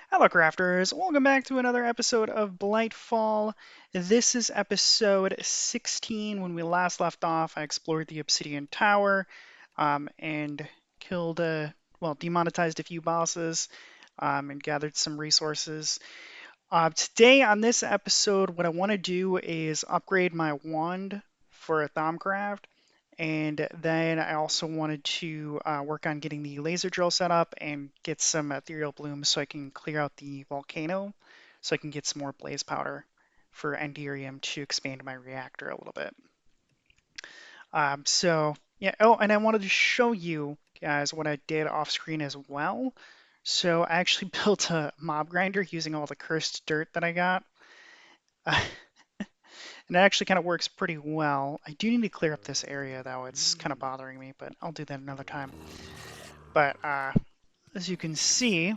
Hello, crafters. Welcome back to another episode of BlightFall. This is episode 16. When we last left off, I explored the Obsidian Tower and killed, demonetized a few bosses and gathered some resources. Today, on this episode, what I want to do is upgrade my wand for a Thaumcraft. And then I also wanted to work on getting the laser drill set up and get some ethereal blooms so I can clear out the volcano so I can get some more blaze powder for Enderium to expand my reactor a little bit. Yeah, oh, and I wanted to show you guys what I did off screen as well. So I actually built a mob grinder using all the cursed dirt that I got. And it actually kind of works pretty well. I do need to clear up this area though, it's kind of bothering me, but I'll do that another time. But as you can see,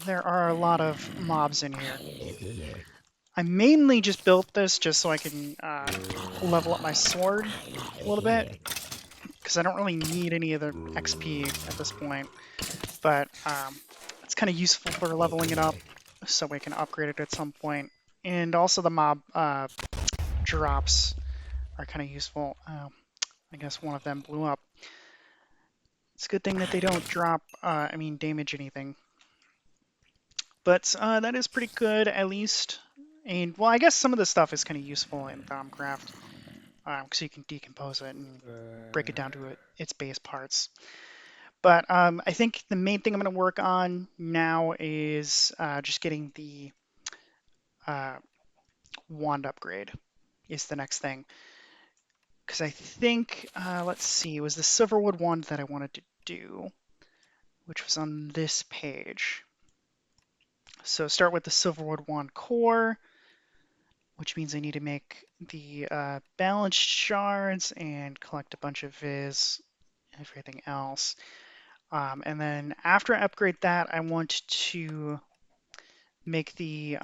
there are a lot of mobs in here. I mainly just built this just so I can level up my sword a little bit, because I don't really need any of the XP at this point. But it's kind of useful for leveling it up so we can upgrade it at some point. And also the mob drops are kind of useful. I guess one of them blew up. It's a good thing that they don't drop, damage anything. But that is pretty good, at least. And, well, I guess some of the stuff is kind of useful in Thaumcraft, because you can decompose it and break it down to its base parts. But I think the main thing I'm going to work on now is just getting the wand upgrade is the next thing. Because I think, let's see, it was the Silverwood wand that I wanted to do, which was on this page. So start with the Silverwood wand core, which means I need to make the balanced shards and collect a bunch of Viz and everything else. And then after I upgrade that, I want to make the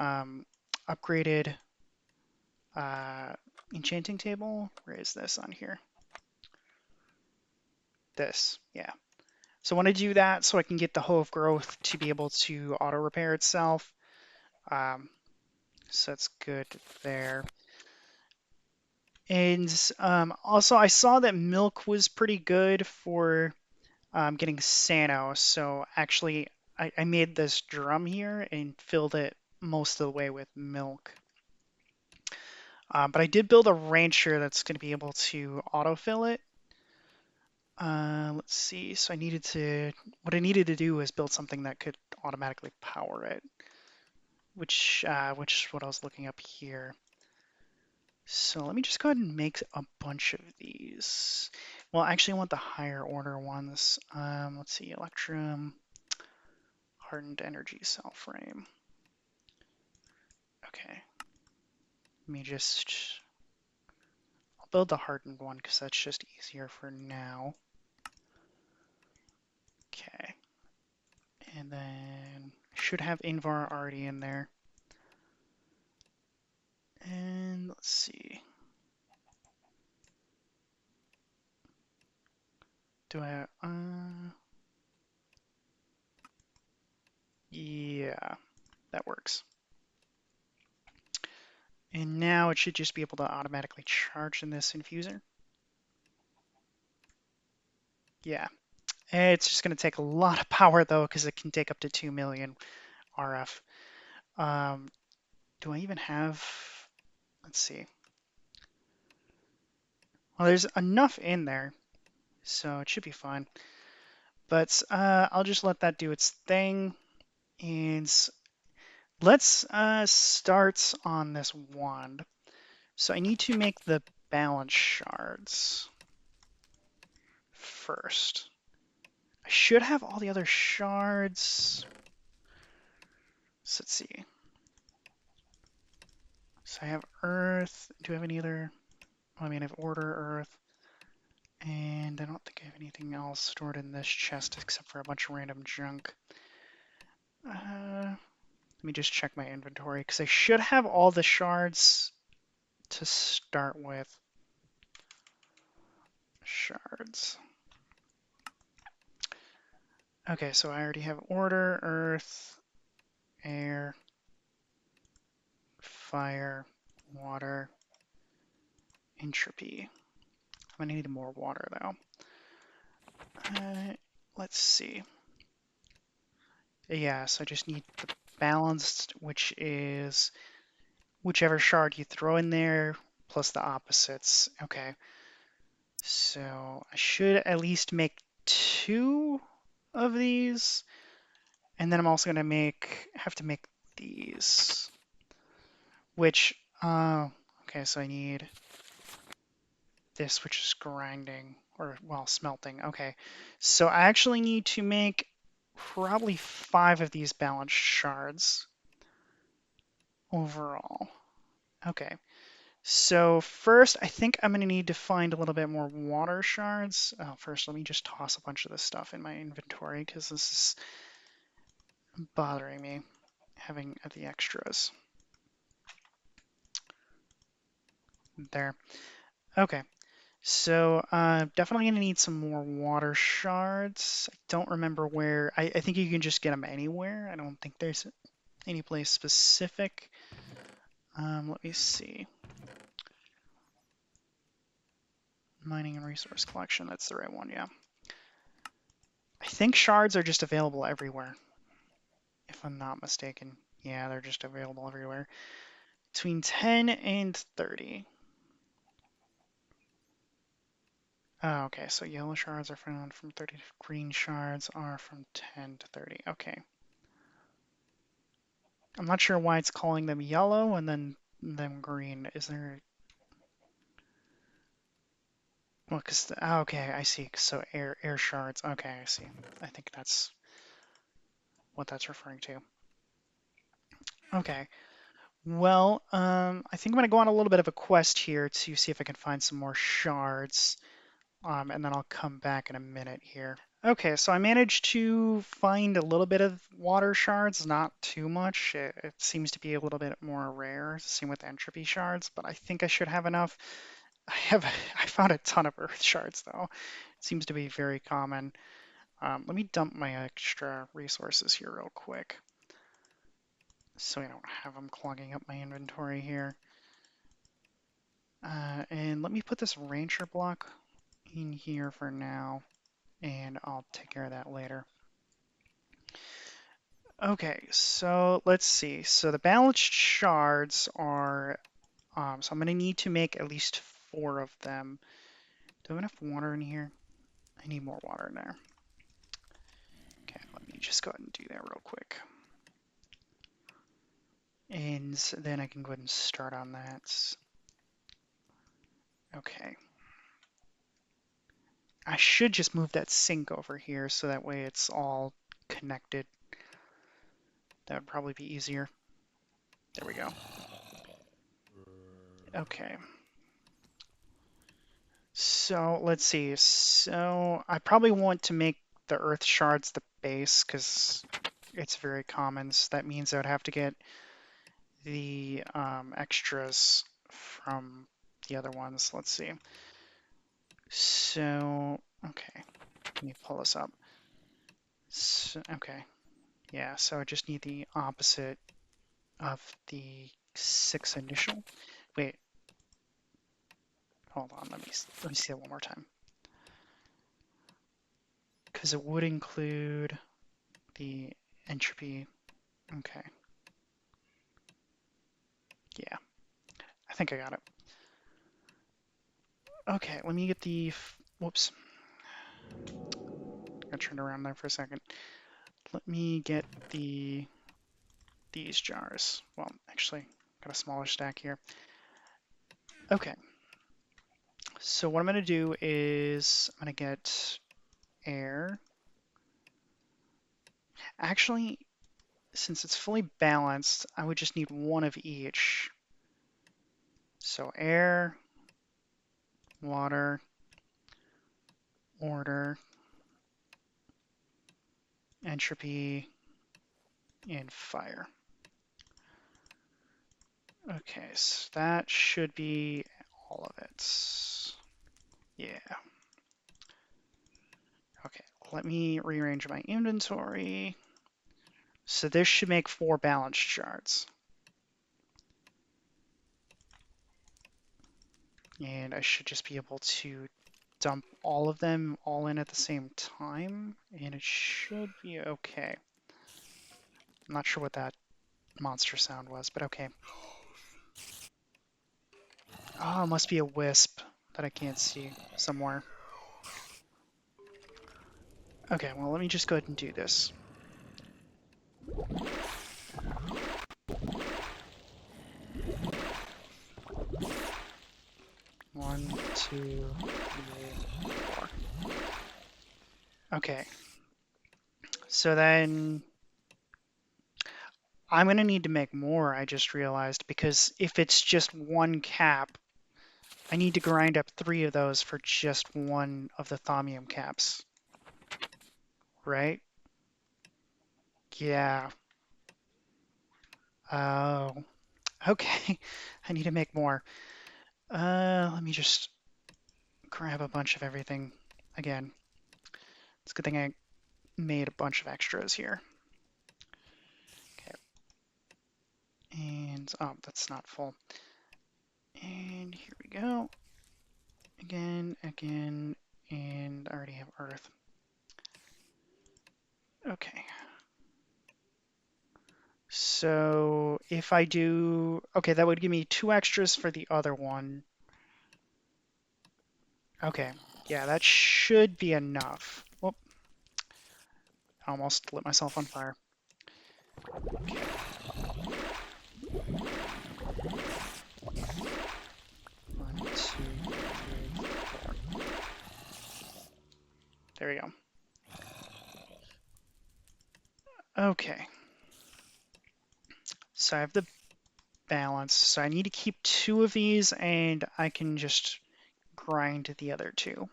upgraded enchanting table. Where is this on here? This, yeah. So I want to do that so I can get the Hoe of Growth to be able to auto-repair itself. So that's good there. And also, I saw that milk was pretty good for getting Sano. So actually, I made this drum here and filled it most of the way with milk. But I did build a rancher that's going to be able to autofill it. Let's see. So what I needed to do was build something that could automatically power it, which is what I was looking up here. So let me just go ahead and make a bunch of these. Well, actually, I want the higher order ones. Let's see, Electrum, hardened energy cell frame. Okay. Let me I'll build the hardened one because that's just easier for now. Okay. And then I should have Invar already in there. And let's see. Do I, yeah, that works. And now it should just be able to automatically charge in this infuser. Yeah, it's just going to take a lot of power though, because it can take up to 2 million RF. Do I even have, let's see. Well, there's enough in there, so it should be fine. But I'll just let that do its thing. And let's start on this wand. So I need to make the balance shards first. I should have all the other shards. So let's see. So I have earth. Do I have any other? Oh, I have order earth. And I don't think I have anything else stored in this chest except for a bunch of random junk. Let me just check my inventory because I should have all the shards to start with. Shards. Okay, so I already have order, earth, air, fire, water, entropy. I'm gonna need more water though. Let's see. Yeah, so I just need the balanced, which is whichever shard you throw in there plus the opposites. Okay. So I should at least make 2 of these. And then I'm also gonna have to make these. Which okay, so I need this, which is grinding, or well, smelting. Okay. So I actually need to make probably 5 of these balanced shards overall. Okay. So first, I think I'm going to need to find a little bit more water shards. Oh, first, let me just toss a bunch of this stuff in my inventory because this is bothering me, having the extras. There. Okay. So definitely going to need some more water shards. I don't remember where. I think you can just get them anywhere. I don't think there's any place specific. Let me see. Mining and resource collection. That's the right one, yeah. I think shards are just available everywhere, if I'm not mistaken. Yeah, they're just available everywhere. Between 10 and 30. Oh, okay, so yellow shards are found from 30 to green shards are from 10 to 30. Okay. I'm not sure why it's calling them yellow and then them green. Is there... Well, because... Oh, okay, I see. So air shards. Okay, I see. I think that's what that's referring to. Okay. Well, I think I'm going to go on a little bit of a quest here to see if I can find some more shards. And then I'll come back in a minute here. Okay, so I managed to find a little bit of water shards, not too much. It seems to be a little bit more rare, same with entropy shards, but I think I should have enough. I found a ton of earth shards though. It seems to be very common. Let me dump my extra resources here real quick, so I don't have them clogging up my inventory here. And let me put this rancher block in here for now, and I'll take care of that later. Okay, so let's see. So the balanced shards are, so I'm going to need to make at least 4 of them. Do I have enough water in here? I need more water in there. Okay, let me just go ahead and do that real quick. And then I can go ahead and start on that. Okay. I should just move that sink over here so that way it's all connected. That would probably be easier. There we go. Okay. So let's see. So I probably want to make the earth shards the base because it's very common. So that means I would have to get the extras from the other ones. Let's see. So, okay. Let me pull this up. So, okay. Yeah, so I just need the opposite of the 6 initial. Wait. Hold on. Let me see that one more time. Because it would include the entropy. Okay. Yeah, I think I got it. Okay, let me get the, whoops. I turned around there for a second. Let me get these jars. Well, actually, got a smaller stack here. Okay. So what I'm going to do is I'm going to get air. Actually, since it's fully balanced, I would just need 1 of each. So air, water, order, entropy, and fire. Okay, so that should be all of it. Yeah. Okay, let me rearrange my inventory. So this should make 4 balanced shards. and I should just be able to dump all of them all in at the same time, and it should be okay. I'm not sure what that monster sound was, but okay. Oh, it must be a wisp that I can't see somewhere. Okay, well, let me just go ahead and do this. One, two, three, four. Okay. So then I'm going to need to make more, I just realized, because if it's just one cap, I need to grind up 3 of those for just one of the thaumium caps. Right? Yeah. Oh. Okay. I need to make more. Let me just grab a bunch of everything again. It's a good thing I made a bunch of extras here. Okay. And, oh, that's not full. And here we go. Again, and I already have earth. Okay. So if I do, okay, that would give me 2 extras for the other one. Okay, yeah, that should be enough. Whoop, I almost lit myself on fire. Okay. One, two, three, four. There we go. Okay. So I have the balance. So I need to keep 2 of these, and I can just grind the other 2.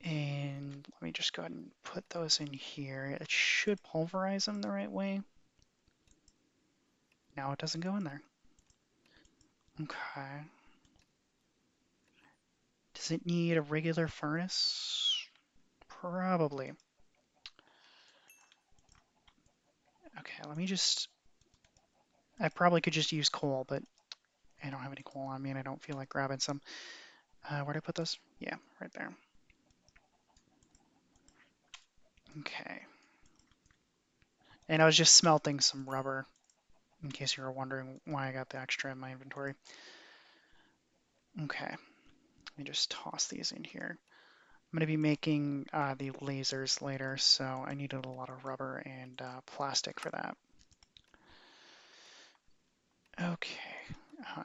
And let me just go ahead and put those in here. It should pulverize them the right way. Now it doesn't go in there. Okay. Does it need a regular furnace? Probably. Okay, let me just... I probably could just use coal, but I don't have any coal on me and I don't feel like grabbing some. Where'd I put those? Yeah, right there. Okay. And I was just smelting some rubber, in case you were wondering why I got the extra in my inventory. Okay. Let me just toss these in here. I'm going to be making the lasers later, so I needed a lot of rubber and plastic for that. Okay,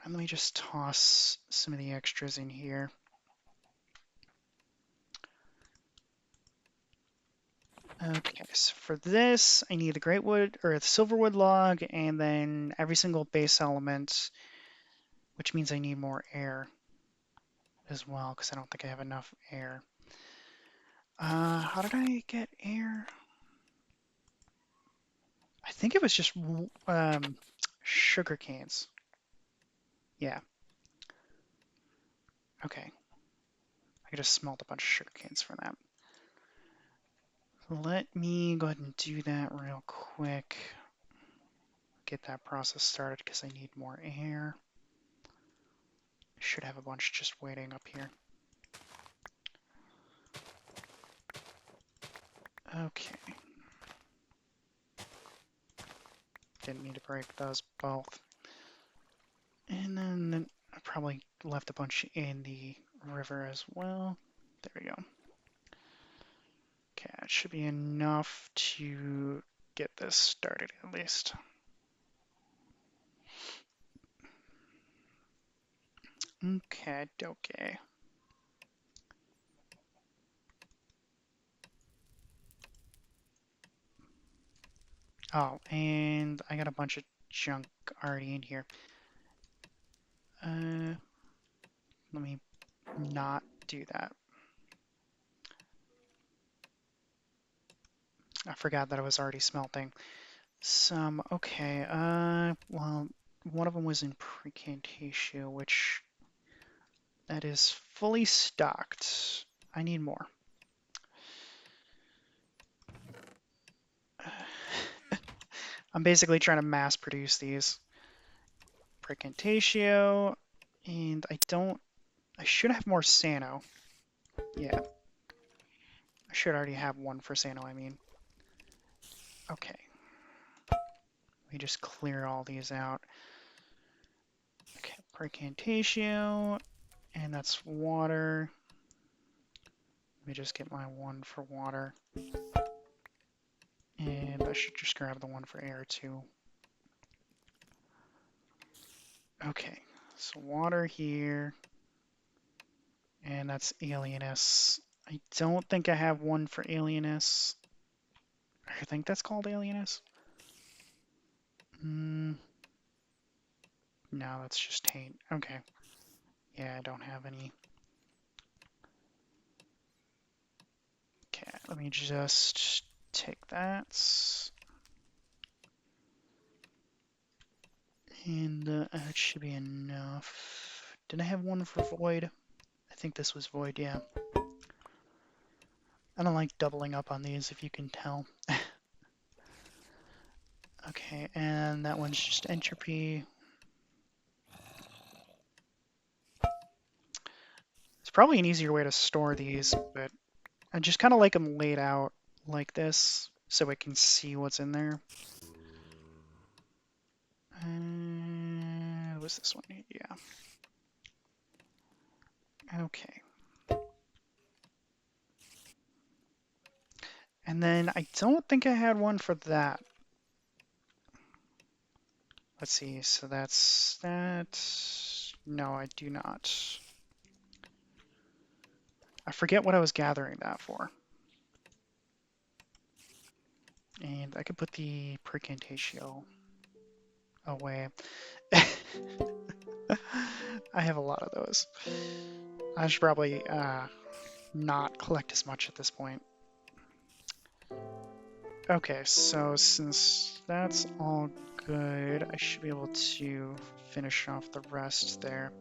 and let me just toss some of the extras in here. Okay, so for this, I need the great wood or the silver wood log, and then every single base element, which means I need more air as well, because I don't think I have enough air. How did I get air? I think it was just sugar canes. Yeah. Okay. I could just smelt a bunch of sugar canes for that. Let me go ahead and do that real quick. Get that process started because I need more air. I should have a bunch just waiting up here. Okay. Didn't need to break those both. And then I probably left a bunch in the river as well. There we go. Okay, that should be enough to get this started at least. Okay, okay. Oh, and I got a bunch of junk already in here. Let me not do that. I forgot that I was already smelting some. Okay, well, one of them was in Precantatio, which that is fully stocked. I need more. I'm basically trying to mass produce these. Precantatio, And I should have more Sano. Yeah. I should already have one for Sano, I mean. Okay. Let me just clear all these out. Okay, Percantatio, and that's water. Let me just get my one for water. And I should just grab the one for air too. Okay, so water here. And that's Alienus. I don't think I have one for Alienus. I think that's called Alienus. No, that's just Taint. Okay. Yeah, I don't have any. Okay, let me just take that. And that should be enough. Did I have one for Void? I think this was Void, yeah. I don't like doubling up on these, if you can tell. Okay, and that one's just Entropy. It's probably an easier way to store these, but I just kind of like them laid out like this, so I can see what's in there. What's this one? Yeah. Okay. And then I don't think I had one for that. Let's see, so that's that. No, I do not. I forget what I was gathering that for. And I could put the Percantatio away. I have a lot of those. I should probably not collect as much at this point. Okay, so since that's all good, I should be able to finish off the rest there.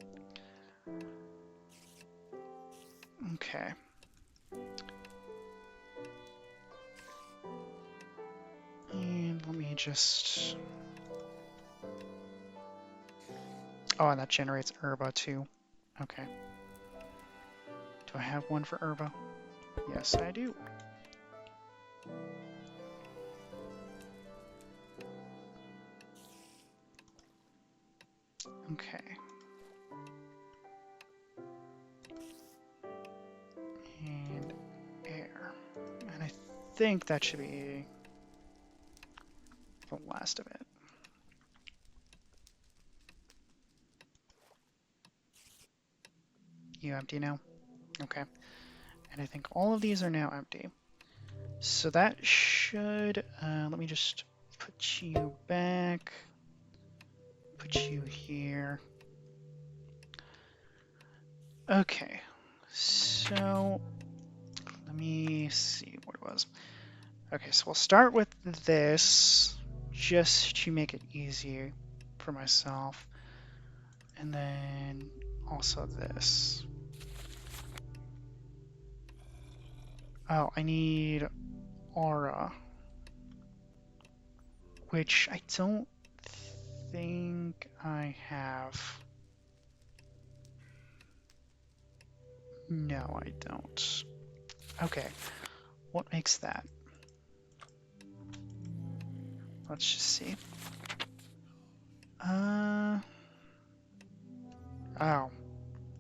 Okay. And let me just... Oh, and that generates herba too. Okay. Do I have one for herba? Yes, I do. Okay. And air. And I think that should be the last of it. You empty now? Okay. And I think all of these are now empty. So that should, let me just put you back, put you here. Okay, so let me see what it was. Okay, so we'll start with this just to make it easier for myself. And then also this. Oh, I need aura, which I don't think I have. No, I don't. Okay, what makes that? Let's just see. Oh,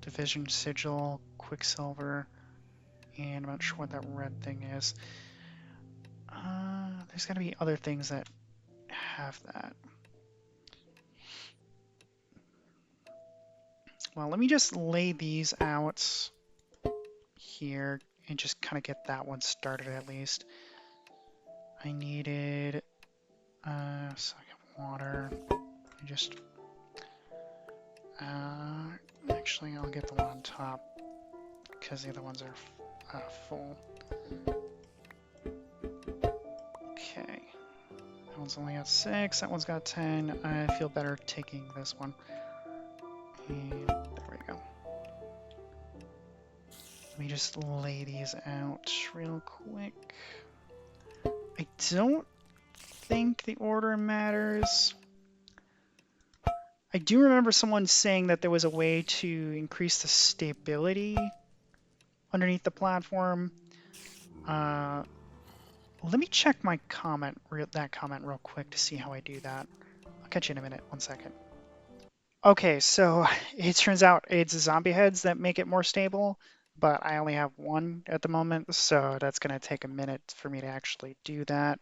Division Sigil, Quicksilver, and I'm not sure what that red thing is. There's gotta be other things that have that. Well, let me just lay these out here and just kind of get that one started at least. I needed, so I have water. I just, actually I'll get the one on top because the other ones are full. Okay. That one's only got 6, that one's got 10. I feel better taking this one. And there we go. Let me just lay these out real quick. I don't think the order matters. I do remember someone saying that there was a way to increase the stability underneath the platform. Let me check my comment, that comment real quick to see how I do that. I'll catch you in a minute. 1 second. Okay, so it turns out it's zombie heads that make it more stable, but I only have one at the moment, so that's going to take a minute for me to actually do that.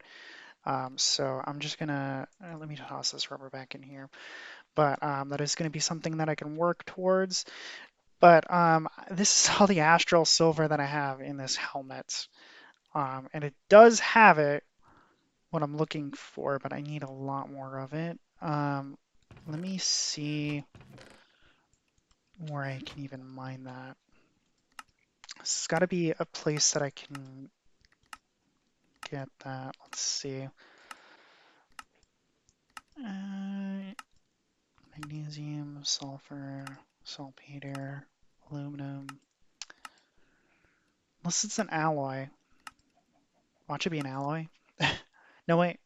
So I'm just gonna, let me toss this rubber back in here, but that is going to be something that I can work towards. But this is all the astral silver that I have in this helmet. And it does have it, what I'm looking for, but I need a lot more of it. Let me see where I can even mine that. It's got to be a place that I can get that. Let's see. Magnesium, sulfur, saltpeter, aluminum. Unless it's an alloy. Watch it be an alloy. No, wait.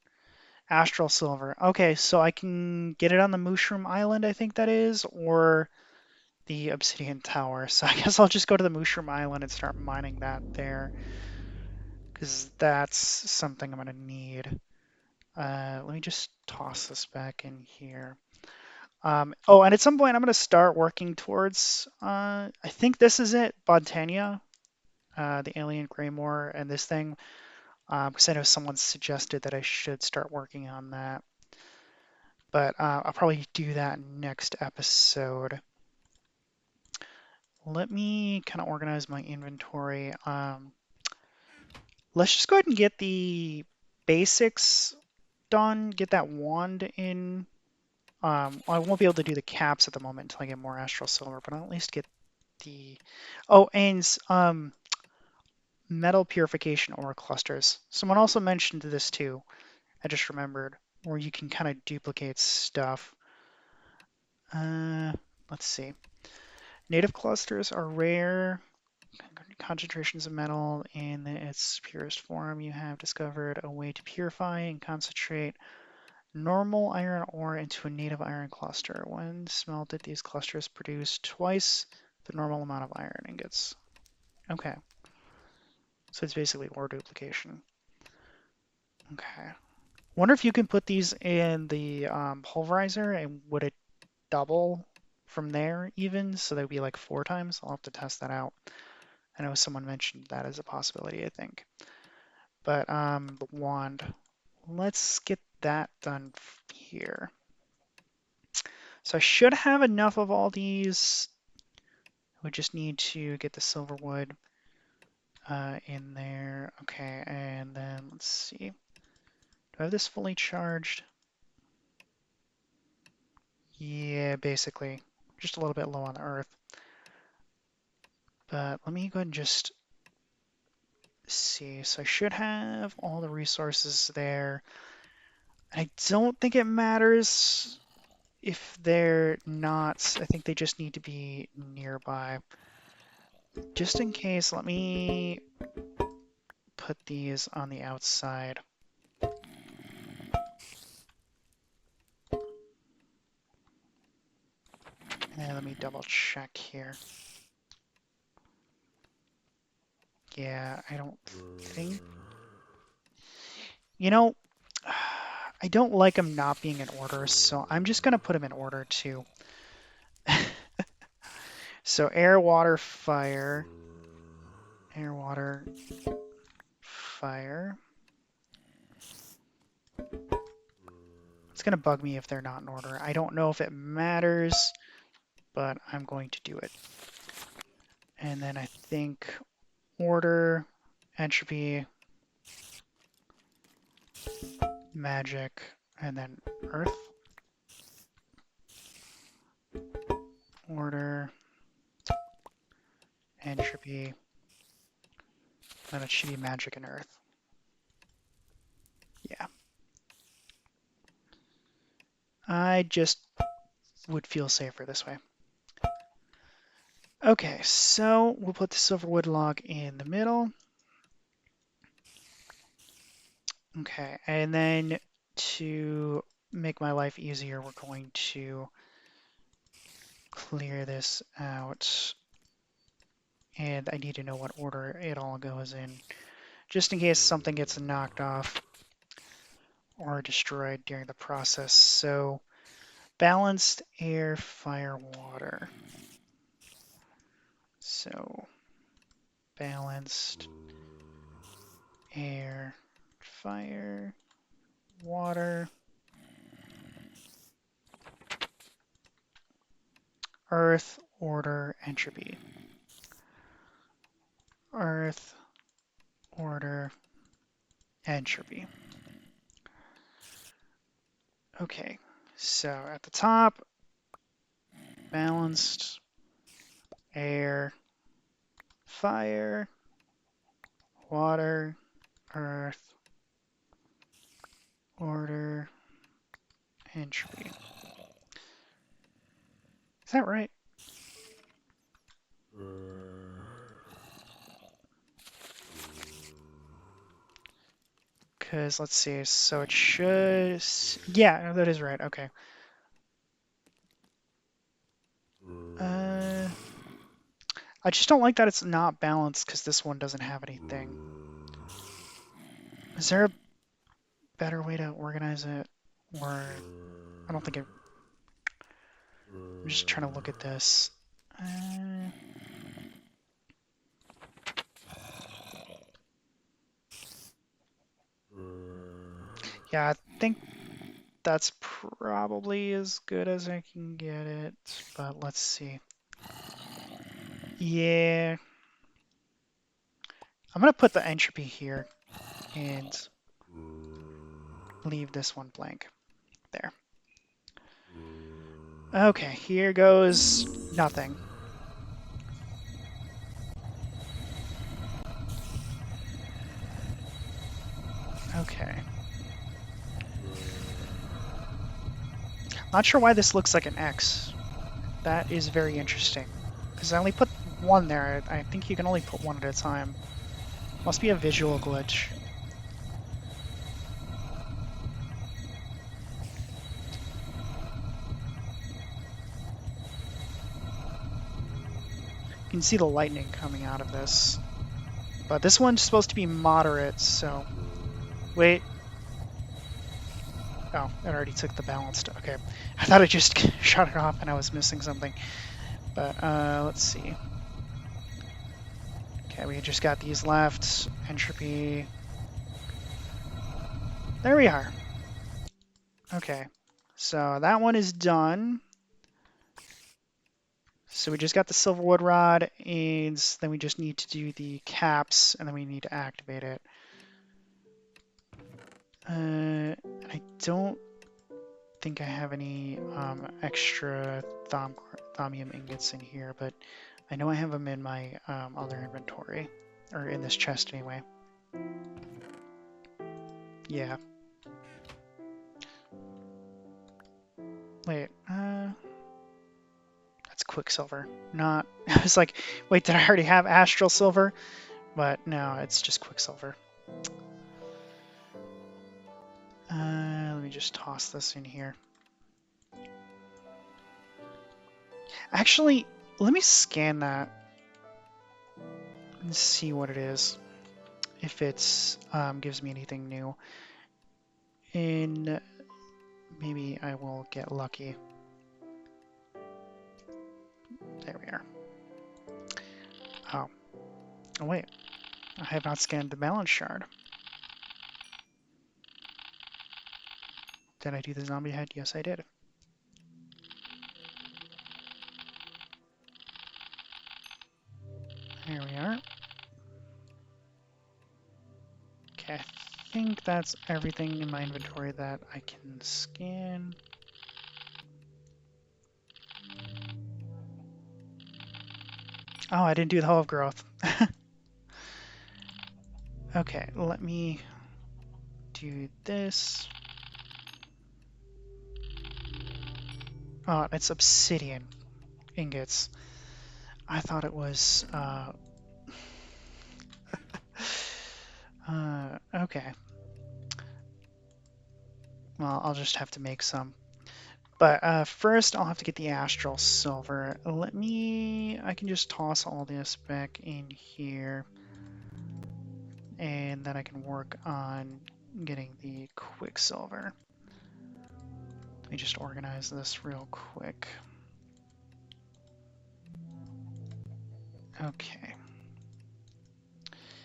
Astral silver. Okay, so I can get it on the Mushroom Island, I think that is, or the Obsidian Tower. So I guess I'll just go to the Mushroom Island and start mining that there, because that's something I'm going to need. Let me just toss this back in here. Oh, and at some point I'm going to start working towards, I think this is it, Bontania, the Alien Greymoor, and this thing, because I know someone suggested that I should start working on that. But I'll probably do that next episode. Let me kind of organize my inventory. Let's just go ahead and get the basics done, get that wand in. I won't be able to do the caps at the moment until I get more astral silver, but I'll at least get the... Oh, and metal purification ore clusters. Someone also mentioned this too. I just remembered, where you can kind of duplicate stuff. Let's see. Native clusters are rare. Concentrations of metal in its purest form. You have discovered a way to purify and concentrate normal iron ore into a native iron cluster. When smelted, these clusters produce twice the normal amount of iron ingots. Okay. So it's basically ore duplication. Okay. Wonder if you can put these in the pulverizer and would it double from there even? So that would be like 4 times? I'll have to test that out. I know someone mentioned that as a possibility, I think. But the wand, let's get that done here. So I should have enough of all these. We just need to get the silver wood in there. Okay, and then let's see. Do I have this fully charged? Yeah, basically. Just a little bit low on the earth. But let me go ahead and just see. So I should have all the resources there. I don't think it matters if they're not. I think they just need to be nearby. Just in case, let me put these on the outside. And let me double check here. Yeah, I don't think... You know, I don't like them not being in order, so I'm just going to put them in order too. So air, water, fire. Air, water, fire. It's going to bug me if they're not in order. I don't know if it matters, but I'm going to do it. And then I think order, entropy, magic, and then earth. Order, entropy, then it should be magic and earth. Yeah. I just would feel safer this way. Okay, so we'll put the silverwood log in the middle. Okay, and then to make my life easier, we're going to clear this out. And I need to know what order it all goes in, just in case something gets knocked off or destroyed during the process. So balanced air, fire, water. So balanced air, fire, water, earth, order, entropy. Earth, order, entropy. Okay, so at the top, balanced air, fire, water, earth, order, entropy. Is that right? Because let's see, so it should, yeah, that is right. Okay. I just don't like that it's not balanced because this one doesn't have anything. Is there a better way to organize it? Or I don't think it. I'm just trying to look at this. Yeah, I think that's probably as good as I can get it, but let's see. Yeah, I'm gonna put the entropy here and leave this one blank. There. Okay, here goes nothing. Okay. Not sure why this looks like an X. That is very interesting. Because I only put one there. I think you can only put one at a time. Must be a visual glitch. You can see the lightning coming out of this. But this one's supposed to be moderate, so... Wait. Oh, it already took the balanced. Okay. I thought it just shut it off and I was missing something. But, let's see. Okay, we just got these left. Entropy. There we are. Okay. So that one is done. So we just got the silverwood rod, and then we just need to do the caps, and then we need to activate it. I don't think I have any extra thaumium ingots in here, but I know I have them in my other inventory, or in this chest anyway. Yeah. Wait, that's Quicksilver. Not, I was like, wait, did I already have Astral Silver? But no, it's just Quicksilver. Let me just toss this in here. Actually, let me scan that and see what it is. If it's gives me anything new. And maybe I will get lucky. There we are. Oh. Oh wait. I have not scanned the balance shard. Did I do the zombie head? Yes, I did. There we are. Okay, I think that's everything in my inventory that I can scan. Oh, I didn't do the Hoe of Growth. Okay, let me do this. Oh, it's obsidian ingots. I thought it was, okay. Well, I'll just have to make some. But first, I'll have to get the astral silver. I can just toss all this back in here, and then I can work on getting the quicksilver. Let me just organize this real quick. Okay.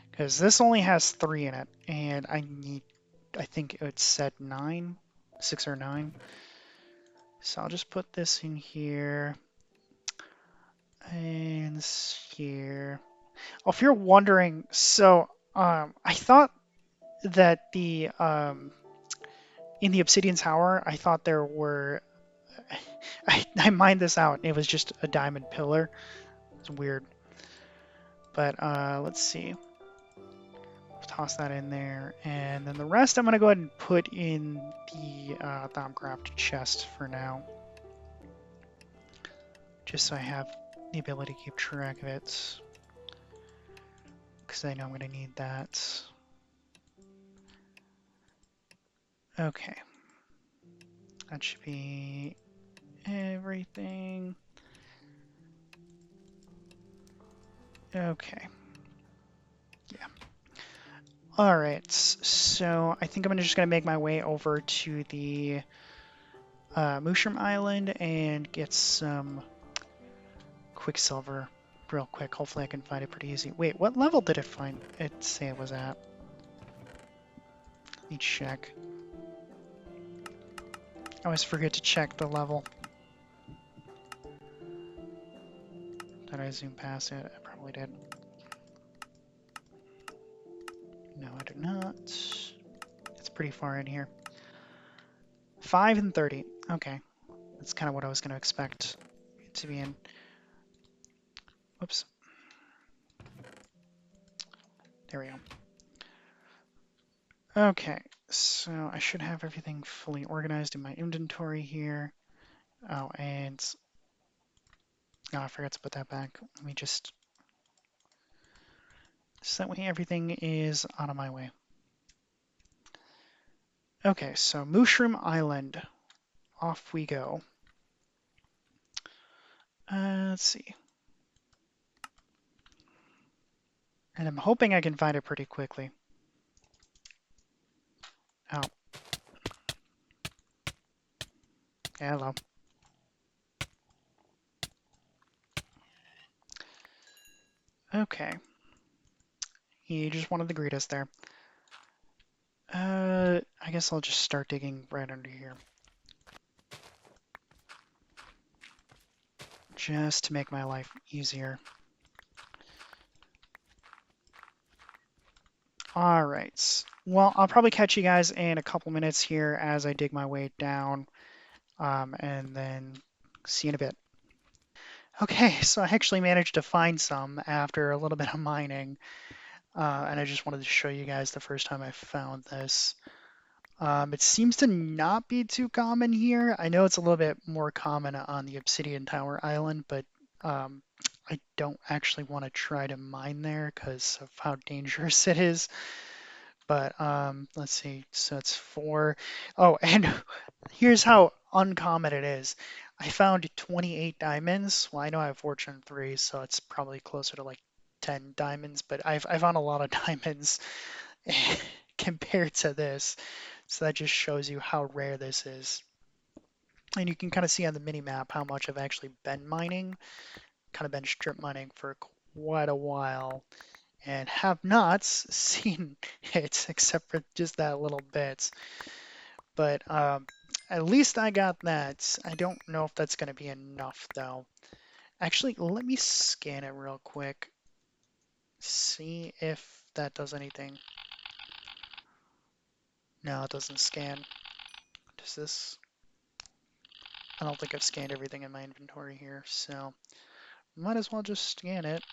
Because this only has 3 in it, and I think it said 9, 6 or 9. So I'll just put this in here, and this here. Oh, if you're wondering, so I thought that in the Obsidian Tower, I thought there were, I mined this out, and it was just a diamond pillar. It's weird. But let's see. Toss that in there, and then the rest I'm going to go ahead and put in the Thaumcraft chest for now, just so I have the ability to keep track of it, because I know I'm going to need that. Okay, that should be everything. Okay. Yeah. All right, so I think I'm just going to make my way over to the Mushroom Island and get some quicksilver real quick. Hopefully I can find it pretty easy. Wait, what level did it say it was at? Let me check. I always forget to check the level. Did I zoom past it? I probably did. No, I did not. It's pretty far in here. 5 and 30. Okay. That's kind of what I was going to expect it to be in. Whoops. There we go. Okay, so I should have everything fully organized in my inventory here. Oh, and I forgot to put that back. Let me just, so that way everything is out of my way. Okay, so Mushroom Island. Off we go. Let's see. And I'm hoping I can find it pretty quickly. Oh. Hello. Okay. He just wanted to greet us there. I guess I'll just start digging right under here. Just to make my life easier. Alright. Well, I'll probably catch you guys in a couple minutes here as I dig my way down. And then see you in a bit. Okay, so I actually managed to find some after a little bit of mining. And I just wanted to show you guys the first time I found this. It seems to not be too common here. I know it's a little bit more common on the Obsidian Tower Island, but I don't actually want to try to mine there because of how dangerous it is. But let's see, so it's 4. Oh, and here's how uncommon it is. I found 28 diamonds. Well, I know I have Fortune 3, so it's probably closer to like 10 diamonds, but I found a lot of diamonds compared to this. So that just shows you how rare this is. And you can kind of see on the mini map how much I've actually been mining. Kind of been strip mining for quite a while and have not seen it except for just that little bit. But at least I got that. I don't know if that's going to be enough though. Actually, let me scan it real quick. See if that does anything. No, it doesn't scan. Does this? I don't think I've scanned everything in my inventory here, so might as well just scan it.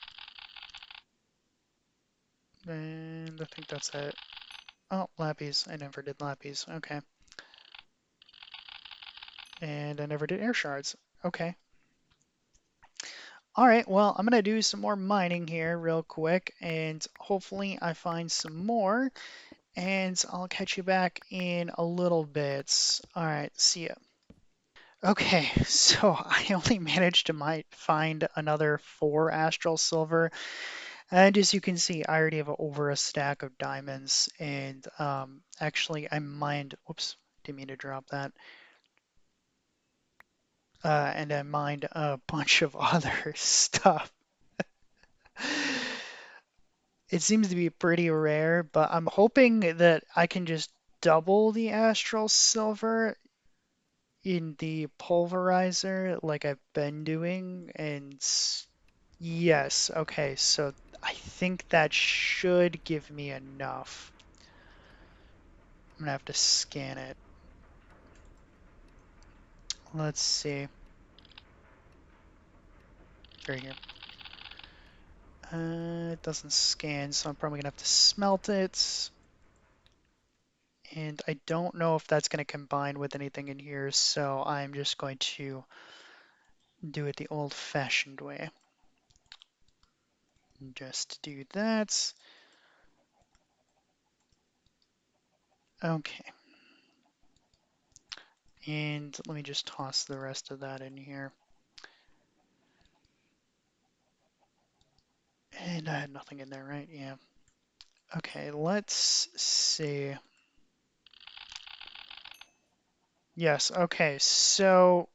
And I think that's it. Oh, lappies. I never did lappies. Okay. And I never did air shards. Okay. All right, well, I'm going to do some more mining here real quick, and hopefully I find some more, and I'll catch you back in a little bit. All right, see ya. Okay, so I only managed to find another 4 astral silver, and as you can see, I already have over a stack of diamonds, and actually I mined, whoops, didn't mean to drop that, and I mined a bunch of other stuff. It seems to be pretty rare, but I'm hoping that I can just double the astral silver in the pulverizer like I've been doing, and yes, okay, so I think that should give me enough. I'm gonna have to scan it. Let's see. Right here. It doesn't scan, so I'm probably gonna have to smelt it. And I don't know if that's gonna combine with anything in here, so I'm just going to do it the old-fashioned way. Just do that. Okay. And let me just toss the rest of that in here. And I had nothing in there, right? Yeah. Okay, let's see. Yes, okay, so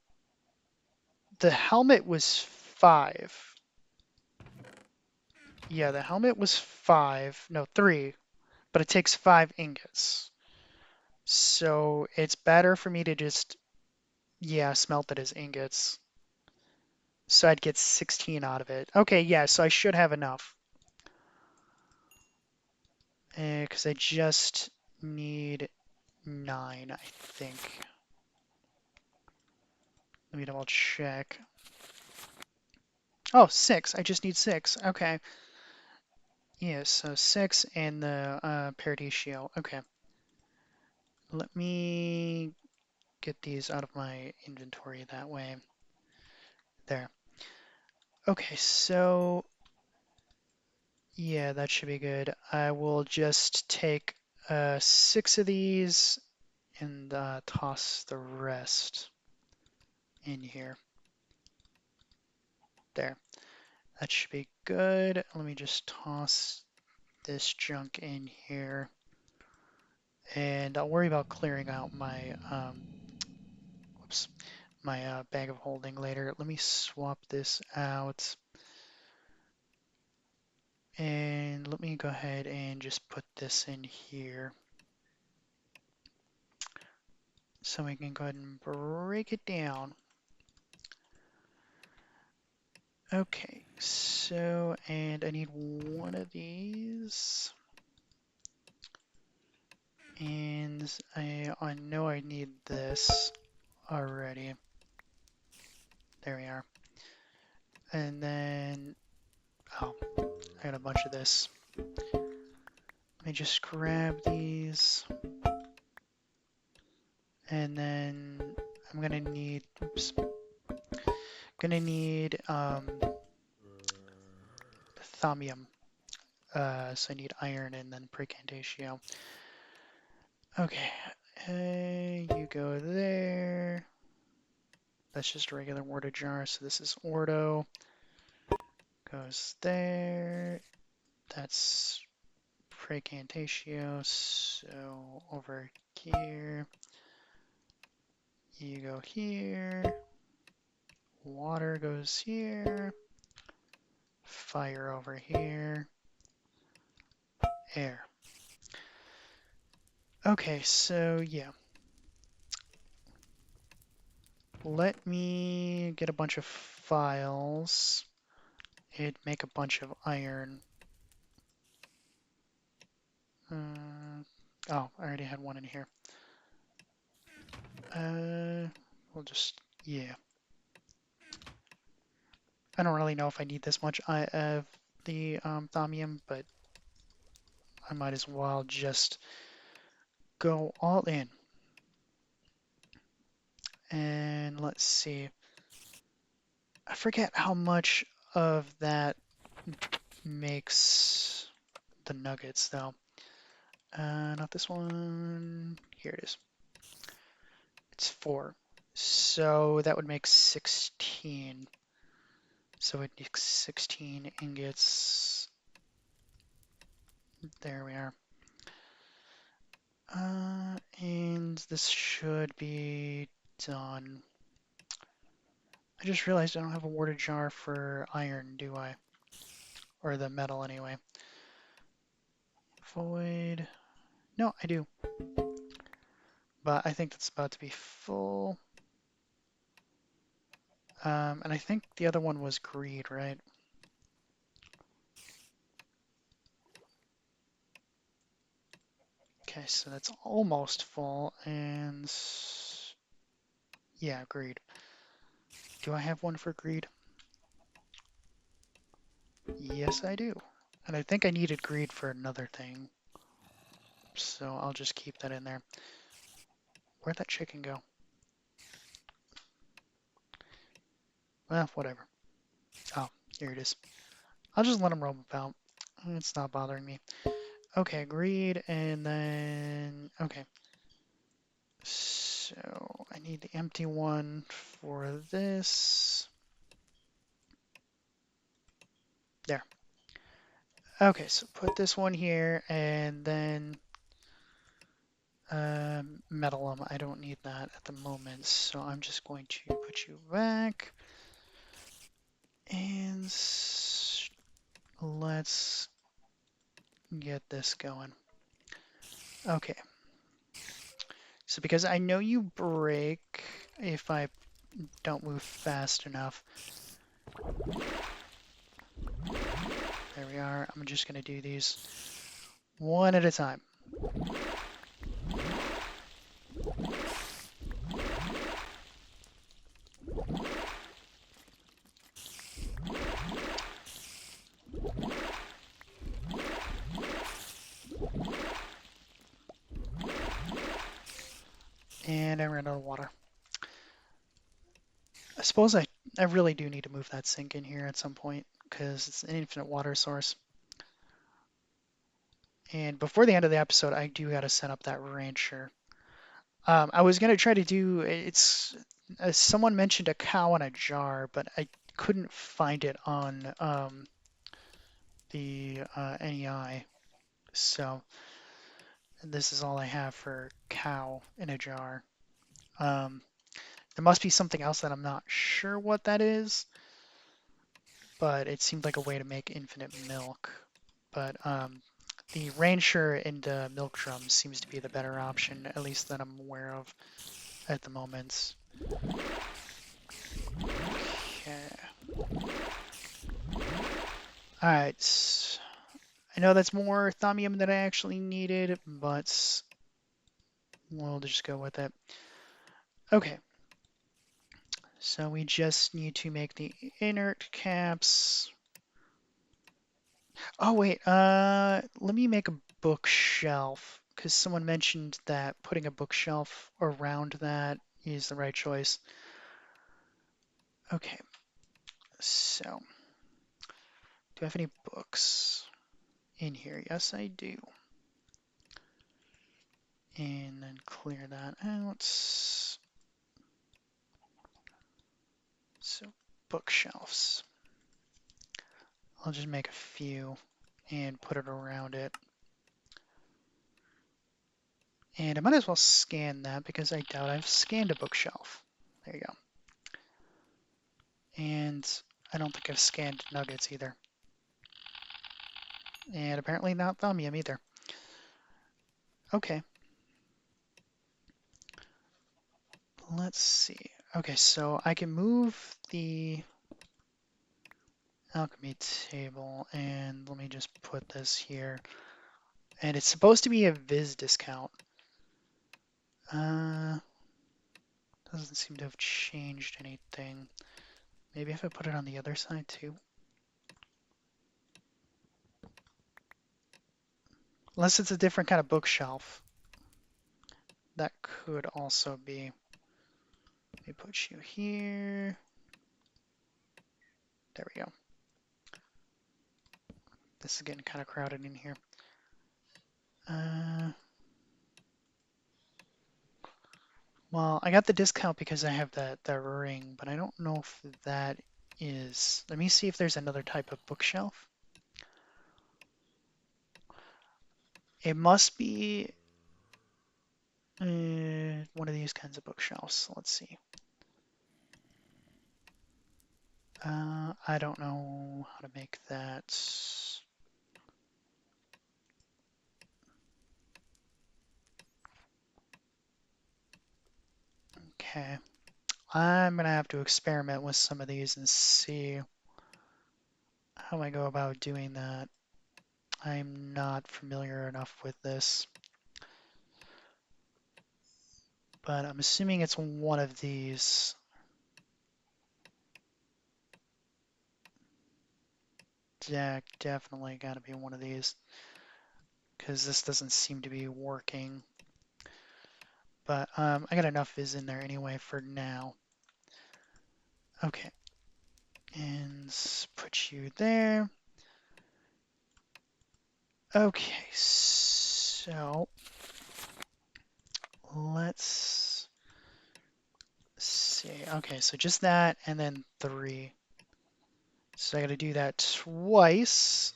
the helmet was 5. Yeah, the helmet was 5. No, 3. But it takes 5 ingots. So it's better for me to just, yeah, smelt it as ingots. So I'd get 16 out of it. Okay, yeah, so I should have enough. Because I just need 9, I think. Let me double check. Oh, 6. I just need 6. Okay. Yeah, so 6 and the Paradisio. Okay. Let me get these out of my inventory that way. There. Okay, so yeah, that should be good. I will just take 6 of these and toss the rest in here. There. That should be good. Let me just toss this junk in here. And I'll worry about clearing out my whoops, my bag of holding later. Let me swap this out. And let me go ahead and just put this in here. So we can go ahead and break it down. Okay, so, and I need one of these. And I know I need this already. There we are. And then, oh, I got a bunch of this. Let me just grab these. And then I'm gonna need, oops, gonna need thaumium. So I need iron and then precantatio. Okay, you go there. That's just a regular ordo jar, so this is ordo. Goes there. That's precantatio, so over here. You go here. Water goes here. Fire over here. Air. Okay, so yeah. Let me get a bunch of files. It'd make a bunch of iron. Oh, I already had one in here. We'll just, yeah. I don't really know if I need this much of the thaumium, but I might as well just go all in. And let's see. I forget how much of that makes the nuggets, though. Not this one. Here it is. It's 4. So that would make 16. So it makes 16 ingots. There we are. And this should be done. I just realized I don't have a water jar for iron, do I? Or the metal anyway. Void. No, I do. But I think that's about to be full. And I think the other one was greed, right? Okay, so that's almost full, and yeah, greed. Do I have one for greed? Yes, I do. And I think I needed greed for another thing, so I'll just keep that in there. Where'd that chicken go? Well, whatever. Oh, here it is. I'll just let him roam about. It's not bothering me. Okay, greed, and then... Okay. So, I need the empty one for this. There. Okay, so put this one here, and then metal them. I don't need that at the moment, so I'm just going to put you back. And let's get this going. Okay. So because I know you break if I don't move fast enough. There we are. I'm just going to do these one at a time. And I ran out of water. I suppose I really do need to move that sink in here at some point because it's an infinite water source. And before the end of the episode, I do got to set up that rancher. I was gonna try to do it's someone mentioned a cow in a jar, but I couldn't find it on the NEI. So this is all I have for cow in a jar. There must be something else that I'm not sure what that is, but it seemed like a way to make infinite milk. But the rancher and milk drum seems to be the better option, at least that I'm aware of at the moment. Okay. Alright. I know that's more thaumium than I actually needed, but we'll just go with it. Okay. So we just need to make the inert caps. Oh wait, let me make a bookshelf because someone mentioned that putting a bookshelf around that is the right choice. Okay, so do I have any books in here? Yes, I do. And then clear that out. So bookshelves. I'll just make a few and put it around it. And I might as well scan that because I doubt I've scanned a bookshelf. There you go. And I don't think I've scanned nuggets either. And apparently not thaumium either. Okay. Let's see. Okay, so I can move the alchemy table, and let me just put this here. And it's supposed to be a Viz discount. Doesn't seem to have changed anything. Maybe if I put it on the other side too. Unless it's a different kind of bookshelf. That could also be. Let me put you here. There we go. This is getting kind of crowded in here. Well, I got the discount because I have that ring, but I don't know if that is. Let me see if there's another type of bookshelf. It must be one of these kinds of bookshelves. Let's see. I don't know how to make that. Okay. I'm gonna have to experiment with some of these and see how I go about doing that. I'm not familiar enough with this, but I'm assuming it's one of these. Yeah, definitely gotta be one of these, because this doesn't seem to be working. But I got enough viz in there anyway for now. Okay, and put you there. Okay, so let's see. Okay, so just that and then 3. So I got to do that twice.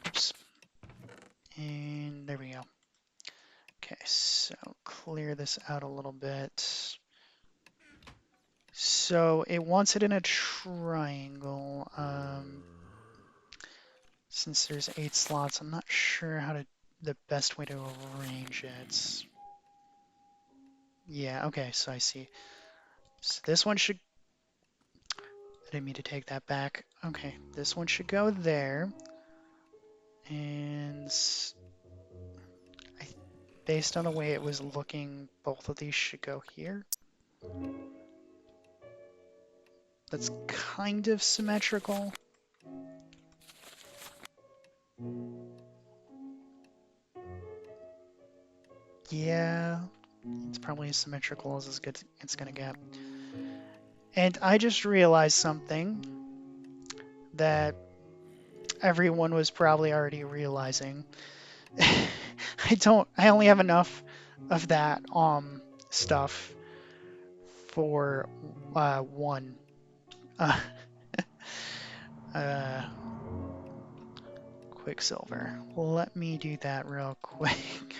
Oops. And there we go. Okay, so clear this out a little bit. So it wants it in a triangle. Since there's 8 slots, I'm not sure how to the best way to arrange it. Yeah, okay, so I see. So this one should, I didn't mean to take that back. Okay, this one should go there. And I, based on the way it was looking, both of these should go here. That's kind of symmetrical. Yeah, it's probably as symmetrical as it's gonna get. And I just realized something that everyone was probably already realizing. I only have enough of that stuff for one uh, uh, Quicksilver. Let me do that real quick.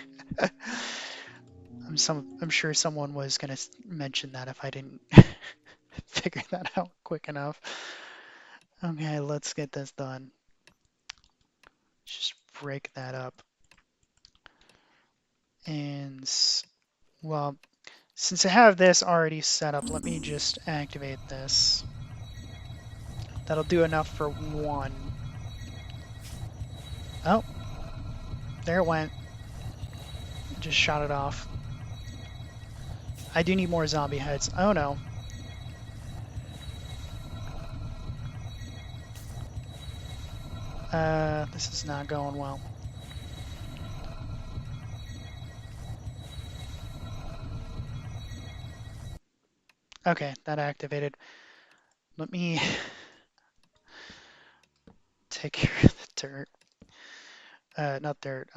I'm sure someone was gonna mention that if I didn't figure that out quick enough. Okay, let's get this done. Just break that up. And well, since I have this already set up, let me just activate this. That'll do enough for one. Oh, there it went. Just shot it off. I do need more zombie heads. Oh no. This is not going well. Okay, that activated. Let me take care of the dirt. Not dirt,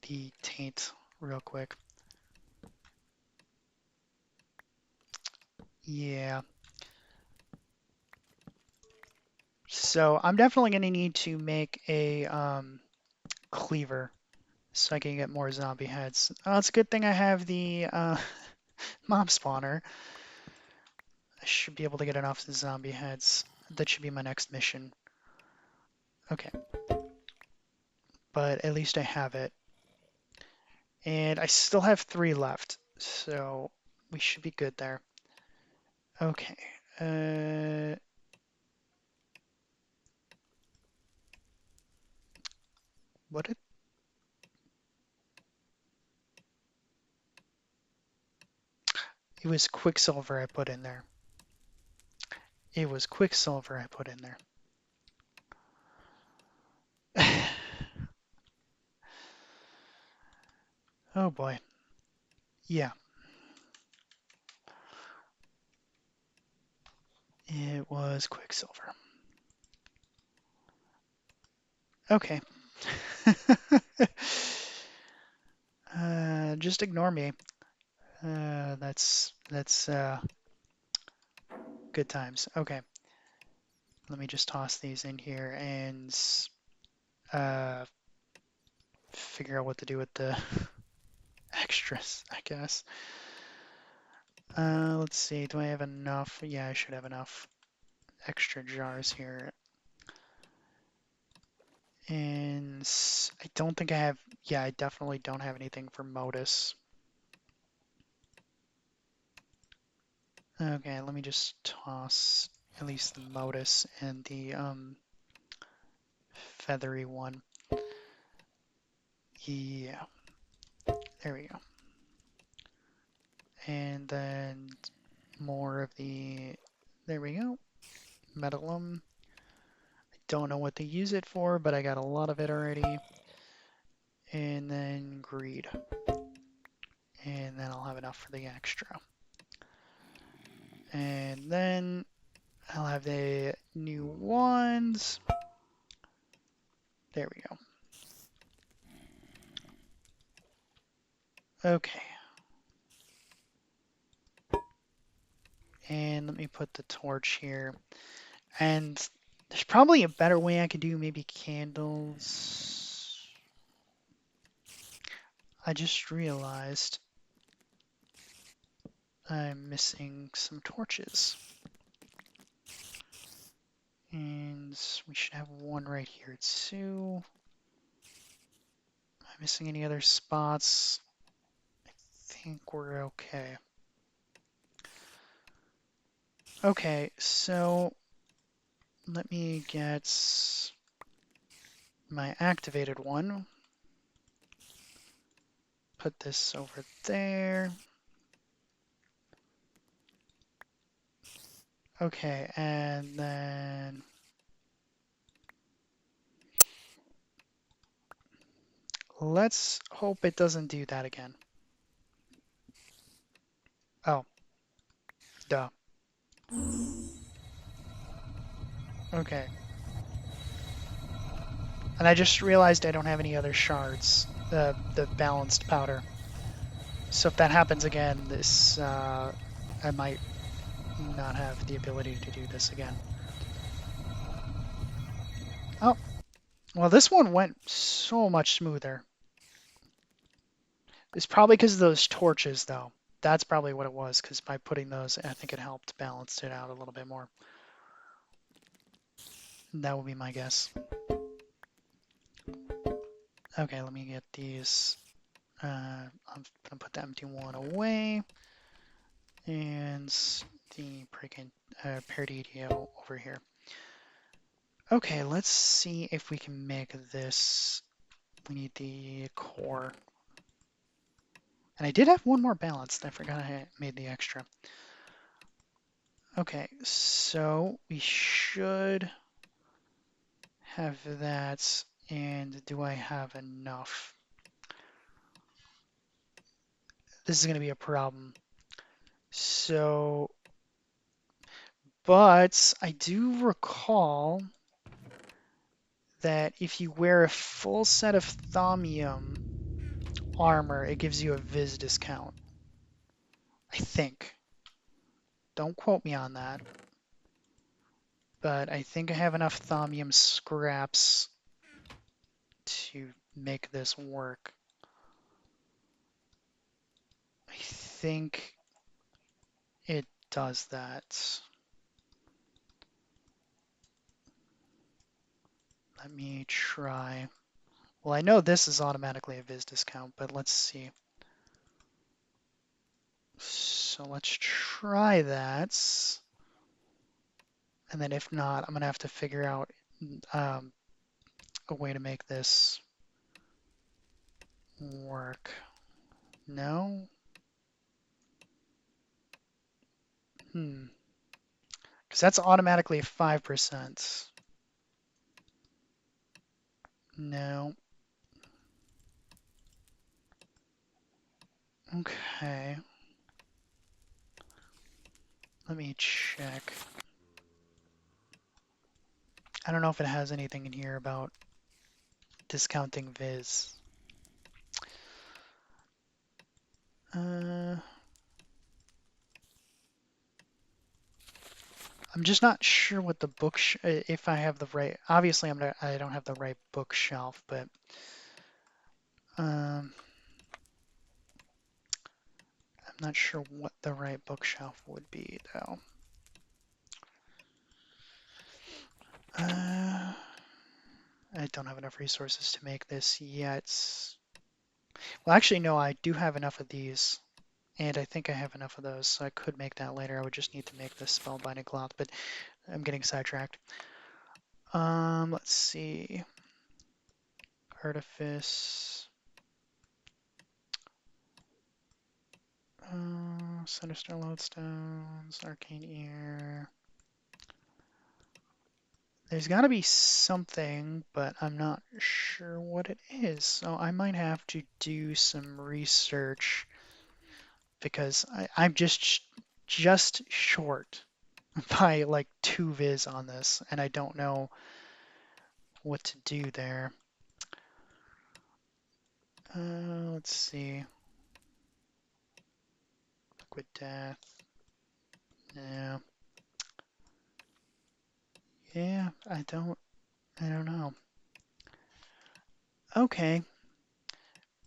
the taint real quick. Yeah. So I'm definitely going to need to make a cleaver so I can get more zombie heads. Oh, it's a good thing I have the mob spawner. I should be able to get enough zombie heads. That should be my next mission. Okay. But at least I have it. And I still have 3 left, so we should be good there. Okay. What did... It was Quicksilver I put in there. It was Quicksilver I put in there. Oh boy. Yeah. It was Quicksilver. Okay. just ignore me. That's good times. Okay, let me just toss these in here and uh, figure out what to do with the extras, I guess. Let's see, do I have enough? Yeah, I should have enough extra jars here. And I don't think I have, yeah, I definitely don't have anything for Modus. Okay, let me just toss at least the Modus and the feathery one. Yeah, there we go. And then more of the, there we go, Metalum. I don't know what to use it for, but I got a lot of it already. And then Greed. And then I'll have enough for the extra. And then I'll have the new ones. There we go. Okay. And let me put the torch here. And there's probably a better way I could do maybe candles. I just realized I'm missing some torches. And we should have one right here too. Am I missing any other spots? I think we're okay. Okay, so let me get my activated one. Put this over there. Okay, and then let's hope it doesn't do that again. Oh, duh. Okay. And I just realized I don't have any other shards, the balanced powder. So if that happens again, this I might not have the ability to do this again. Oh, well, this one went so much smoother. It's probably because of those torches, though. That's probably what it was, because by putting those, I think it helped balance it out a little bit more. That would be my guess. Okay, let me get these. I'm gonna put the empty one away, and the Peridio over here. Okay, let's see if we can make this. We need the core. And I did have one more balanced. I forgot I made the extra. Okay, so we should have that. And do I have enough? This is going to be a problem. So, but I do recall that if you wear a full set of Thaumium armor, it gives you a Viz discount. I think. Don't quote me on that. But I think I have enough Thaumium scraps to make this work. I think it does that. Let me try. Well, I know this is automatically a Viz discount, but let's see. So let's try that. And then if not, I'm going to have to figure out a way to make this work. No? Because that's automatically 5%. No. Okay. Let me check. I don't know if it has anything in here about discounting Viz. I'm just not sure what the if I have the right. Obviously, I don't have the right bookshelf, but um, I'm not sure what the right bookshelf would be though. I don't have enough resources to make this yet. Well, actually, no, I do have enough of these, and I think I have enough of those, so I could make that later. I would just need to make this spellbinding cloth, but I'm getting sidetracked. Let's see. Artifice. Sinister Lodestones, Arcane Ear. There's got to be something, but I'm not sure what it is. So I might have to do some research because I'm just short by like 2 viz on this, and I don't know what to do there. Let's see. Liquid Death. Yeah. Yeah, I don't know. Okay.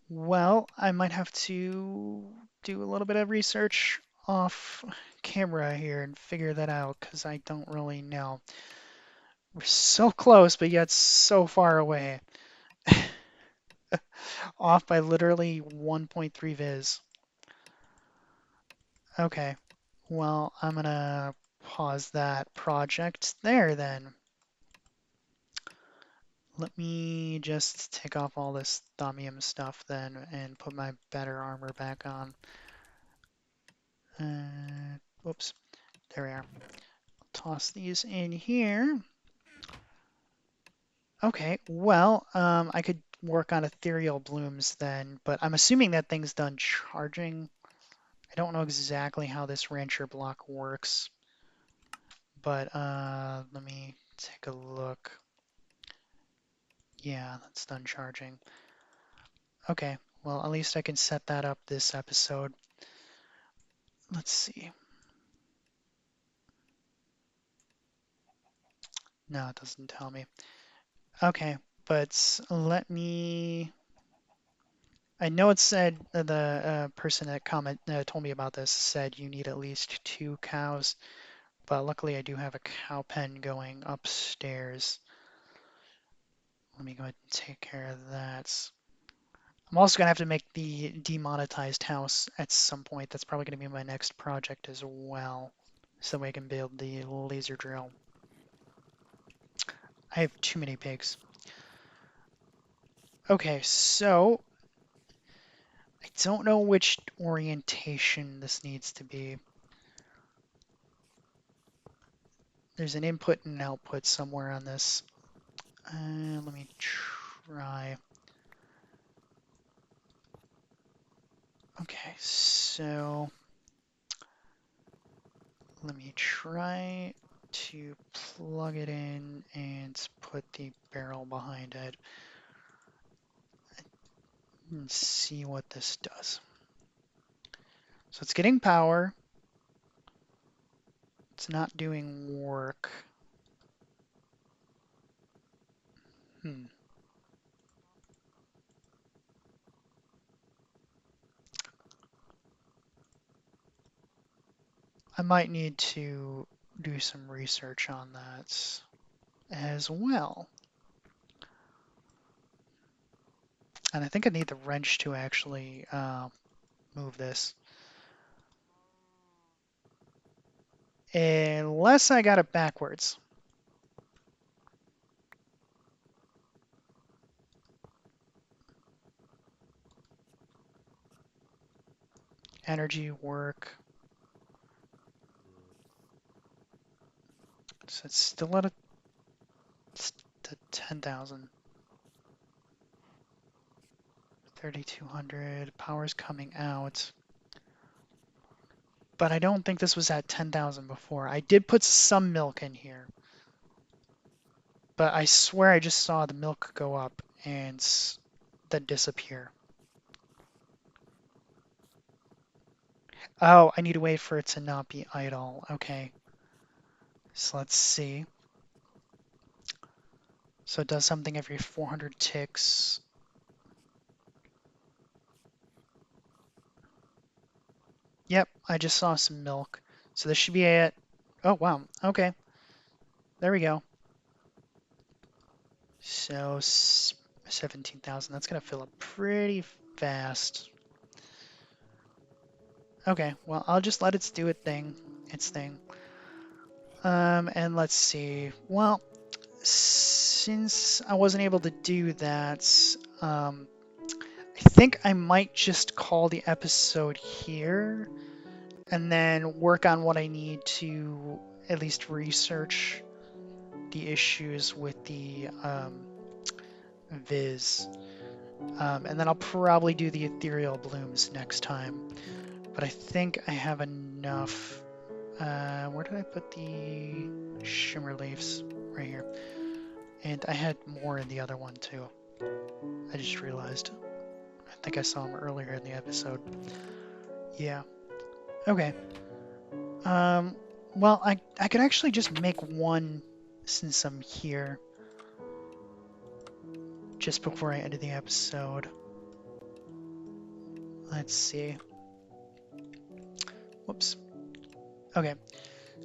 Well, I might have to do a little bit of research off camera here and figure that out because I don't really know. We're so close, but yet so far away. Off by literally 1.3 viz. Okay. Well, I'm gonna pause that project there then. Let me just take off all this thaumium stuff then and put my better armor back on. Whoops. There we are. Toss these in here. Okay, well, I could work on ethereal blooms then, but I'm assuming that thing's done charging. I don't know exactly how this rancher block works, but let me take a look. Yeah, that's done charging. Okay, well, at least I can set that up this episode. Let's see. No, it doesn't tell me. Okay, but let me. I know it said the person that told me about this said you need at least 2 cows, but luckily I do have a cow pen going upstairs. Let me go ahead and take care of that. I'm also gonna have to make the demonetized house at some point. That's probably gonna be my next project as well, so we can build the laser drill. I have too many pigs. Okay, so I don't know which orientation this needs to be. There's an input and an output somewhere on this. Let me try. Okay, so let me try to plug it in and put the barrel behind it and see what this does. So it's getting power. It's not doing work. I might need to do some research on that as well. And I think I need the wrench to actually move this. Unless I got it backwards. Energy, work. So it's still at 10,000. 3,200. Power's coming out. But I don't think this was at 10,000 before. I did put some milk in here. But I swear I just saw the milk go up and then disappear. Oh, I need to wait for it to not be idle. Okay. So let's see. So it does something every 400 ticks. Yep, I just saw some milk. So this should be it. Oh, wow. Okay. There we go. So 17,000. That's going to fill up pretty fast. Okay, well, I'll just let it do its thing. And let's see. Well, since I wasn't able to do that, I think I might just call the episode here and then work on what I need to at least research the issues with the Viz. And then I'll probably do the ethereal blooms next time. But I think I have enough. Where did I put the shimmer leaves? Right here. And I had more in the other one too. I just realized. I think I saw them earlier in the episode. Yeah. Okay. Um, well, I could actually just make one since I'm here. Just before I ended the episode. Let's see. Whoops. Okay.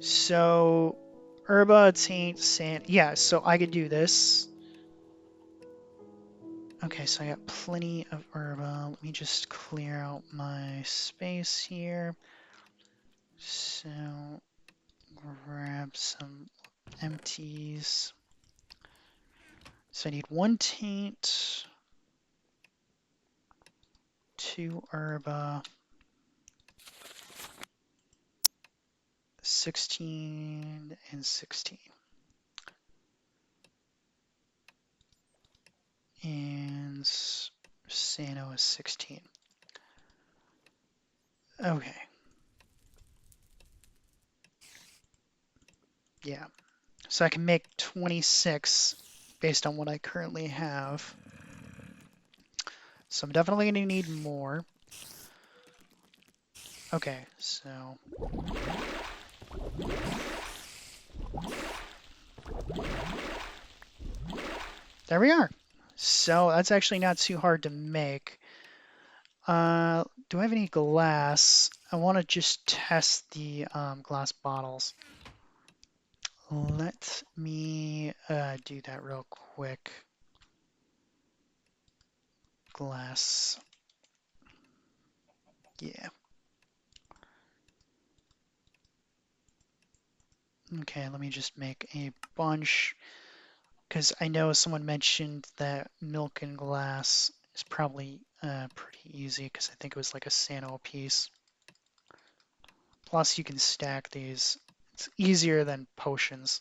So, herba, taint, sand. Yeah, so I could do this. Okay, so I got plenty of herba. Let me just clear out my space here. So, grab some empties. So I need one taint, two herba, 16 and 16. And Sano is 16. Okay. Yeah. So I can make 26 based on what I currently have. So I'm definitely going to need more. Okay, so there we are. So that's actually not too hard to make. Do I have any glass? I want to just test the glass bottles. Let me do that real quick. Glass. Yeah. Okay, let me just make a bunch because I know someone mentioned that milk and glass is probably pretty easy because I think it was like a Sano piece. Plus, you can stack these. It's easier than potions.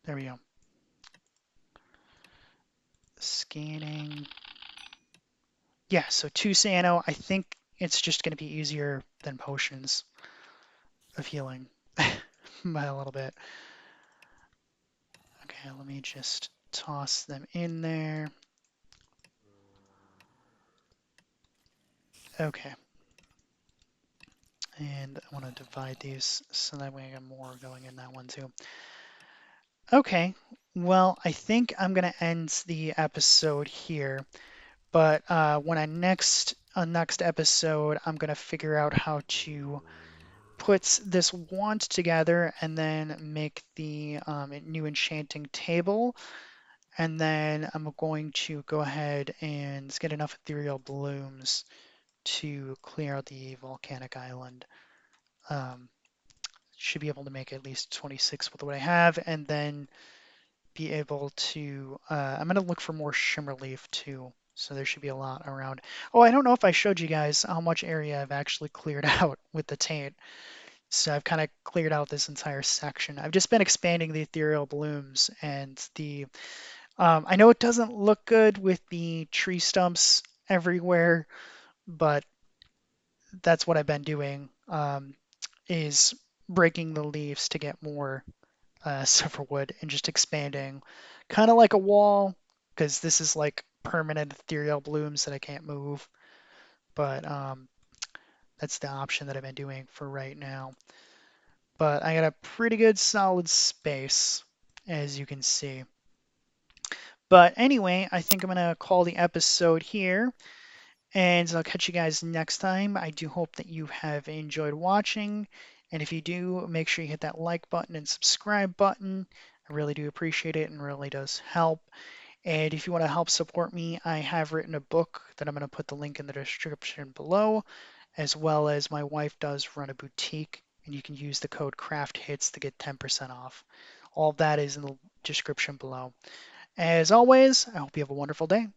There we go. Scanning. Yeah, so 2 Sano. I think it's just going to be easier than potions of healing by a little bit. Okay, let me just toss them in there. Okay. And I want to divide these so that way I got more going in that one too. Okay, well, I think I'm going to end the episode here. But when I next episode, I'm going to figure out how to put this wand together and then make the new enchanting table. And then I'm going to go ahead and get enough ethereal blooms to clear out the volcanic island. Um, should be able to make at least 26 with what I have, and then be able to. I'm going to look for more shimmer leaf too, so there should be a lot around. Oh, I don't know if I showed you guys how much area I've actually cleared out with the taint. So I've kind of cleared out this entire section. I've just been expanding the ethereal blooms and the. I know it doesn't look good with the tree stumps everywhere, but that's what I've been doing. Is breaking the leaves to get more silverwood and just expanding, kind of like a wall, because this is like permanent ethereal blooms that I can't move. But that's the option that I've been doing for right now. But I got a pretty good solid space, as you can see. But anyway, I think I'm going to call the episode here, and I'll catch you guys next time. I do hope that you have enjoyed watching, and if you do, make sure you hit that like button and subscribe button. I really do appreciate it and really does help. And if you want to help support me, I have written a book that I'm going to put the link in the description below, as well as my wife does run a boutique, and you can use the code CraftHits to get 10% off. All of that is in the description below. As always, I hope you have a wonderful day.